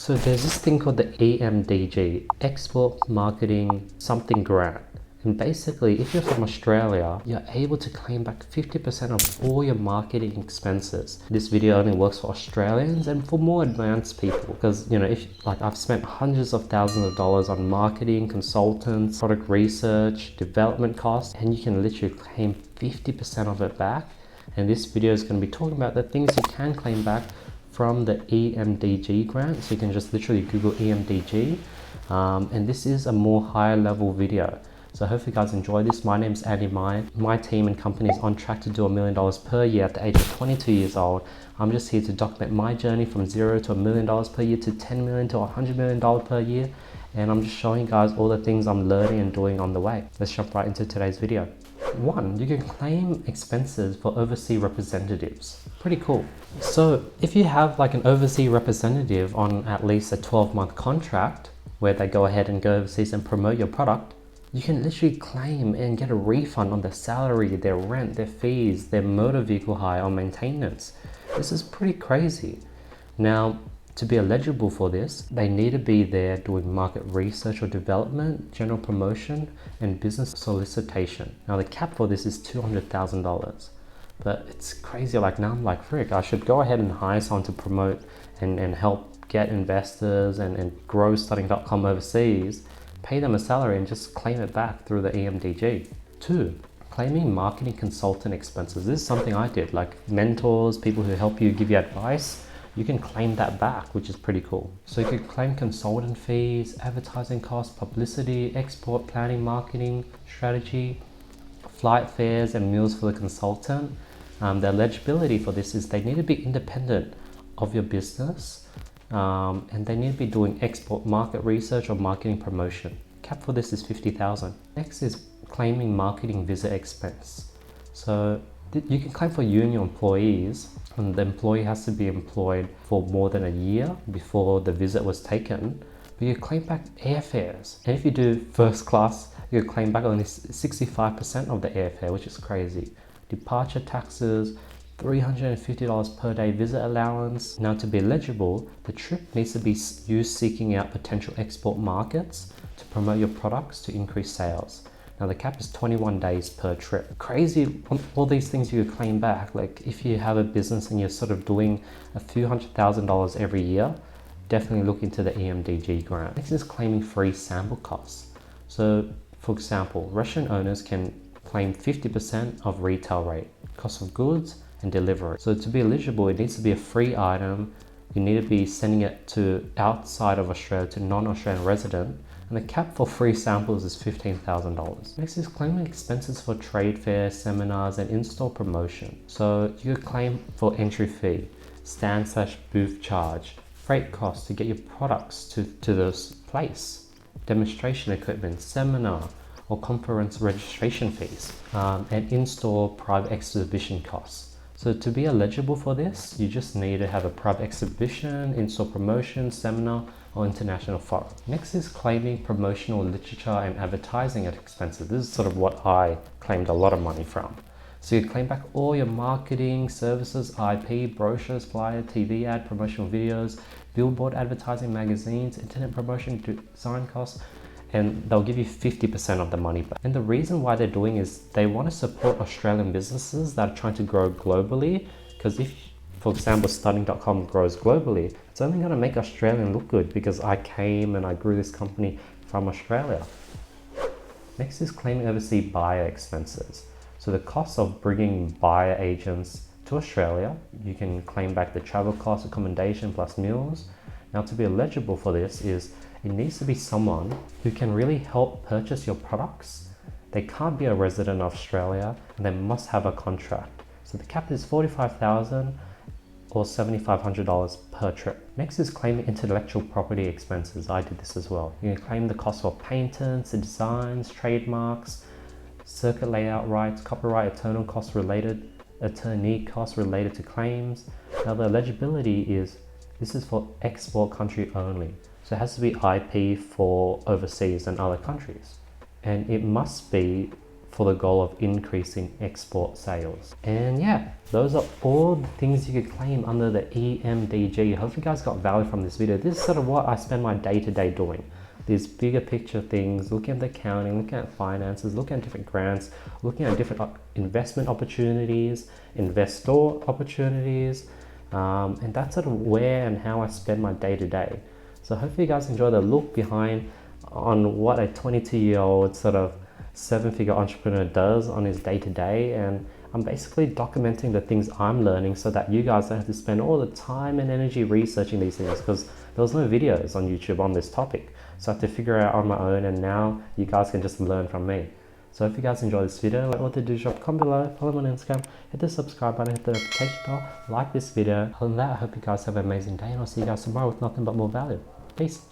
So there's this thing called the EMDG, Export Marketing Something Grant. And basically, if you're from Australia, you're able to claim back 50% of all your marketing expenses. This video only works for Australians and for more advanced people. Because, if like I've spent hundreds of thousands of dollars on marketing, consultants, product research, development costs, and you can literally claim 50% of it back. And this video is going to be talking about the things you can claim back from the EMDG grant. So you can just literally Google EMDG. And this is a more higher level video. So I hope you guys enjoy this. My name is Andy. My team and company is on track to do $1 million per year at the age of 22 years old. I'm just here to document my journey from $0 to $1 million per year to $10 million to $100 million per year. And I'm just showing you guys all the things I'm learning and doing on the way. Let's jump right into today's video. 1, you can claim expenses for overseas representatives. Pretty cool. So if you have like an overseas representative on at least a 12-month contract where they go ahead and go overseas and promote your product, you can literally claim and get a refund on their salary, their rent, their fees, their motor vehicle hire or maintenance. This is pretty crazy. Now, to be eligible for this, they need to be there doing market research or development, general promotion, and business solicitation. Now, the cap for this is $200,000. But it's crazy. Like now I'm like, frick, I should go ahead and hire someone to promote and help get investors and grow starting.com overseas, pay them a salary and just claim it back through the EMDG. 2, claiming marketing consultant expenses. This is something I did, like mentors, people who help you, give you advice. You can claim that back, which is pretty cool. So you could claim consultant fees, advertising costs, publicity, export planning, marketing, strategy, flight fares and meals for the consultant. The eligibility for this is they need to be independent of your business and they need to be doing export market research or marketing promotion. Cap for this is $50,000. Next is claiming marketing visa expense. So you can claim for union employees, and the employee has to be employed for more than a year before the visit was taken. But you claim back airfares. And if you do first class, you claim back only 65% of the airfare, which is crazy. Departure taxes, $350 per day visit allowance. Now to be eligible, the trip needs to be used seeking out potential export markets to promote your products to increase sales. Now the cap is 21 days per trip. Crazy, all these things you could claim back. Like if you have a business and you're sort of doing a few $100,000 every year, definitely look into the EMDG grant. Next is claiming free sample costs. So for example, restaurant owners can claim 50% of retail rate, cost of goods and delivery. So to be eligible, it needs to be a free item. You need to be sending it to outside of Australia to non-Australian resident. And the cap for free samples is $15,000. Next is claiming expenses for trade fairs, seminars, and in-store promotion. So you could claim for entry fee, stand/booth charge, freight costs to get your products to this place, demonstration equipment, seminar or conference registration fees, and in-store private exhibition costs. So to be eligible for this, you just need to have a private exhibition, in-store promotion, seminar, or international forum. Next is claiming promotional literature and advertising expenses. This is sort of what I claimed a lot of money from. So you claim back all your marketing, services, IP, brochures, flyer, TV ad, promotional videos, billboard advertising, magazines, internet promotion, design costs, and they'll give you 50% of the money back. And the reason why they're doing is they want to support Australian businesses that are trying to grow globally, because if, for example, starting.com grows globally, it's only going to make Australian look good because I came and I grew this company from Australia. Next is claiming overseas buyer expenses. So the cost of bringing buyer agents to Australia, you can claim back the travel cost, accommodation plus meals. Now to be eligible for this is it needs to be someone who can really help purchase your products. They can't be a resident of Australia and they must have a contract. So the cap is $45,000 or $7,500 per trip. Next is claiming intellectual property expenses. I did this as well. You can claim the cost of patents, designs, trademarks, circuit layout rights, copyright, attorney costs related to claims. Now the eligibility is, this is for export country only. So it has to be IP for overseas and other countries. And it must be for the goal of increasing export sales. And yeah, those are all the things you could claim under the EMDG. Hope you guys got value from this video. This is sort of what I spend my day-to-day doing. These bigger picture things, looking at the accounting, looking at finances, looking at different grants, looking at different investment opportunities, investor opportunities, and that's sort of where and how I spend my day-to-day. So hopefully you guys enjoy the look behind on what a 22-year-old sort of 7-figure entrepreneur does on his day-to-day, and I'm basically documenting the things I'm learning so that you guys don't have to spend all the time and energy researching these things, because there was no videos on YouTube on this topic, so I have to figure it out on my own, and now you guys can just learn from me. So if you guys enjoyed this video, what to do, drop a comment below, follow me on Instagram, hit the subscribe button, hit the notification bell, like this video. Other than that, I hope you guys have an amazing day, and I'll see you guys tomorrow with nothing but more value. Peace.